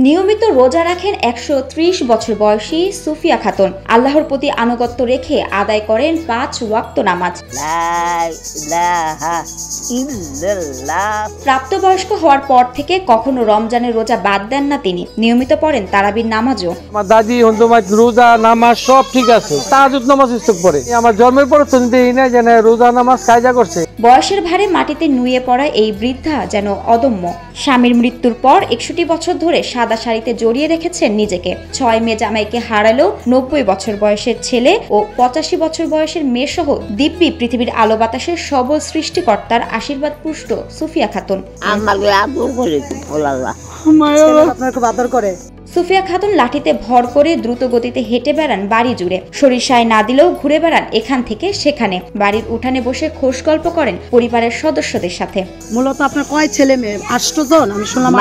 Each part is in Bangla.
নিয়মিত রোজা রাখেন ১৩০ বছর বয়সী সুফিয়া খাতুন। আল্লাহর প্রতি আনুগত্য রেখে আদায় করেন ৫ ওয়াক্ত নামাজ। প্রাপ্তবয়স্ক হওয়ার পর থেকে কখনো রমজানের রোজা বাদ দেন না তিনি। নিয়মিত পড়েন তারাবির নামাজও। আমার দাদি রোজা নামাজ সব ঠিক আছে, তাহাজ্জুদ নামাজ ইস্তেক পড়ে। আমার জন্মের পর তো দেই না যেন রোজা নামাজ কায়দা করছে। বয়সের ভারে মাটিতে নুয়ে পড়া এই বৃদ্ধা যেন অদম্য। স্বামীর মৃত্যুর পর ৬১ বছর ধরে সাদা শাড়িতে জড়িয়ে রেখেছেন নিজেকে। ৬ মে জামাইকে হারালো ৯০ বছর বয়সের ছেলে ও ৮৫ বছর বয়সের মেয়ে সহ দিব্যি পৃথিবীর আলো বাতাসের সবল সৃষ্টিকর্তার আশীর্বাদ পুষ্ট সুফিয়া খাতুন। সুফিয়া খাতুন লাঠিতে ভর করে দ্রুত গতিতে হেঁটে বেড়ান বাড়ি জুড়ে। শরীর সায় না দিলেও ঘুরে বেড়ান এখান থেকে সেখানে। বাড়ির উঠানে বসে খোশ গল্প করেন পরিবারের সদস্যদের সাথে। মূলত আপনার কয় ছেলে মেয়ে? ৮ জন। আমি শুনলাম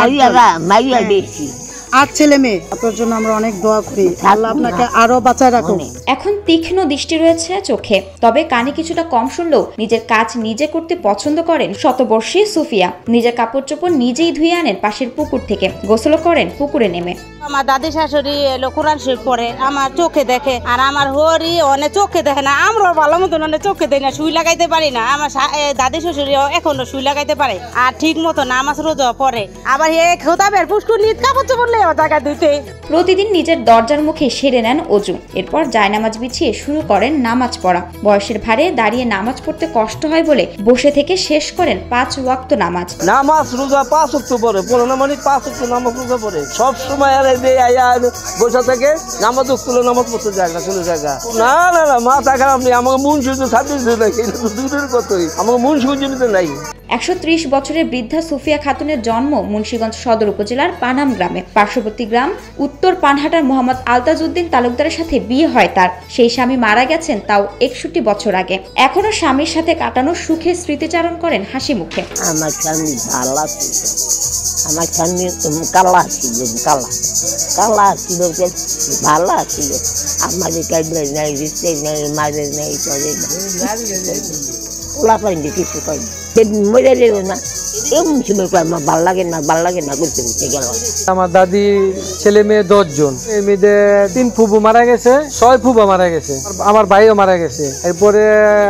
৮ ছেলে মেয়ে। আপনার জন্য আমরা অনেক দোয়া করি, আল্লাহ আপনাকে আরো বাঁচায় রাখুন। এখন তীক্ষ্ণ দৃষ্টি রয়েছে চোখে, তবে কানে কিছুটা কম শুনলেও নিজের কাজ নিজে করতে পছন্দ করেন শতবর্ষী সুফিয়া। নিজের কাপড় চোপড় নিজেই ধুয়ে আনেন পাশের পুকুর থেকে, গোসল করেন পুকুরে নেমে। আমার দাদি শাশুড়ি কোরআন শরীফ পড়ে, আমার চোখে দেখে, আর আমার হরি অনেক চোখে দেখে না। আমরা ভালো মতন অনেক চোখে দেখি না, সুই লাগাইতে পারি না। আমার দাদি শ্বশুরি এখনো সুই লাগাইতে পারে, আর ঠিক মতো নামাজ রোজা পড়ে। আবার খোদাবের পুষ্কুর নিজ কাপড় চোপড় জায়গা দিতে প্রতিদিন নিজের দরজার মুখে সেরে নেন অজু। এরপর জায়নামাজ বিছিয়ে শুরু করেন নামাজ পড়া। বয়সের ভারে দাঁড়িয়ে নামাজ পড়তে কষ্ট হয় বলে বসে থেকে শেষ করেন ৫ ওয়াক্ত নামাজ। নামাজ রোজা ৫ ওয়াক্ত পড়ে, পড়ে মানে ৫ ওয়াক্ত নামাজ রোজা পড়ে। সব সময় বসে থেকে নামাজ স্কুলে নামাজ পড়তে যায় না, চলে যায় না। না না মাথা খারাপ নেই, আমাকে মন সুযোগ ছাড়িয়ে নাকি দূরের কথাই, আমাকে মন সুযোগ নাই। ১৩০ বছরের বৃদ্ধা সুফিয়া খাতুনের জন্ম মুন্সিগঞ্জ সদর উপজেলার পানাম গ্রামে। পার্শ্ববর্তী গ্রাম উত্তর পানহাটার মোহাম্মদ আলতাজউদ্দিন তালুকদারের সাথে বিয়ে হয় তার। সেই স্বামী মারা গেছেন তাও ৬১ বছর আগে। এখনো স্বামীর সাথে কাটানো সুখে স্মৃতিচারণ করেন হাসি মুখে। আমার স্বামী ভালো ছিল, আমার স্বামী কালা ছিল, কালা ছিল, ভালো ছিল। আমার নাই, রিস্তে নাই, মারে নাই, চলে না, কিছু কয় মরে যাবে না। আমার দাদি ছেলে মেয়ে ১০ জন, এই মেয়েদের ৩ ফুবু মারা গেছে, ৬ ফুবা মারা গেছে, আমার ভাইও মারা গেছে। এরপরে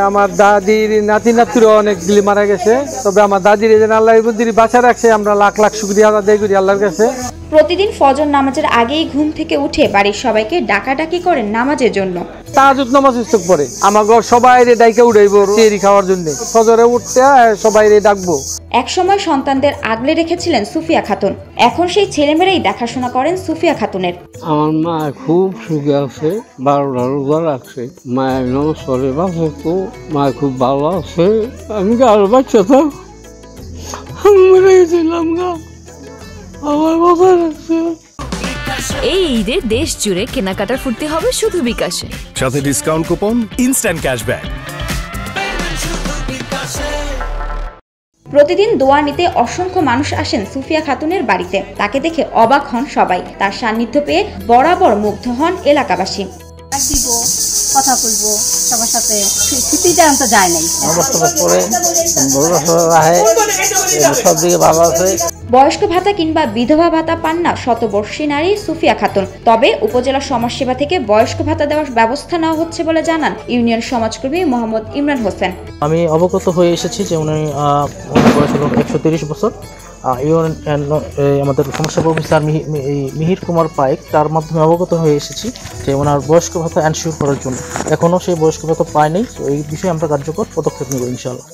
আমার দাদির নাতি নাতিরও অনেকগুলি মারা গেছে। তবে আমার দাদির আল্লাহ বাঁচা রাখছে, আমরা লাখ লাখ শুকরিয়া আদায় করি আল্লাহর কাছে। প্রতিদিন ফজর নামাজের আগেই ঘুম থেকে উঠে বাড়ির সবাইকে ডাকাডাকি করেন নামাজের জন্য। তাহাজ্জুদ নামাজ ইস্তেক পড়ে। আমার ঘর সবাই ডাইকে উঠাইব সেহরি খাওয়ার জন্য। ফজরে উঠতে সবাই ডাকবো। একসময় সন্তানদের আগলে রেখেছিলেন সুফিয়া খাতুন। এখন সেই ছেলেমেয়েরাই দেখাশোনা করেন সুফিয়া খাতুনের। আমার মা খুব সুখে আছে, ১২টা রোজা রাখছে, মায়ের নামাজ পড়ে বাঁচে, তো মা খুব ভালো আছে। আমি আরো বাচ্চা তো মরে গেছিলাম গা, আমার বাবা রাখছে। এই ঈদে দেশ জুড়ে কেনাকাটার ফুর্তি হবে শুধু বিকাশে, সাথে ডিসকাউন্ট কুপন, ইনস্ট্যান্ট ক্যাশব্যাক। প্রতিদিন দোয়া নিতে অসংখ্য মানুষ আসেন সুফিয়া খাতুনের বাড়িতে। তাকে দেখে অবাক হন সবাই। তার সান্নিধ্য পেয়ে বরাবর মুগ্ধ হন এলাকাবাসী। কথা বলবো সবার সাথে, ছুটিটা আনতে যায় নাই। সব দিকে ভালো আছে। বয়স্ক ভাতা কিংবা বিধবা ভাতা পান না শতবর্ষী নারী সুফিয়া খাতুন। তবে উপজেলা সমাজসেবা থেকে বয়স্ক ভাতা দেওয়ার ব্যবস্থা নেওয়া হচ্ছে বলে জানান ইউনিয়ন সমাজকর্মী মোহাম্মদ ইমরান হোসেন। আমি অবগত হয়ে এসেছি যে উনি বয়স হল ১৩০ বছর। আমাদের সমাজসেবা অফিসার মিহির কুমার পাইক, তার মাধ্যমে অবগত হয়ে এসেছি যে ওনার বয়স্ক ভাতা এনশিওর করার জন্য। এখনও সেই বয়স্ক ভাতা পায়নি। এই বিষয়ে আমরা কার্যকর পদক্ষেপ নেব ইনশাআল্লাহ।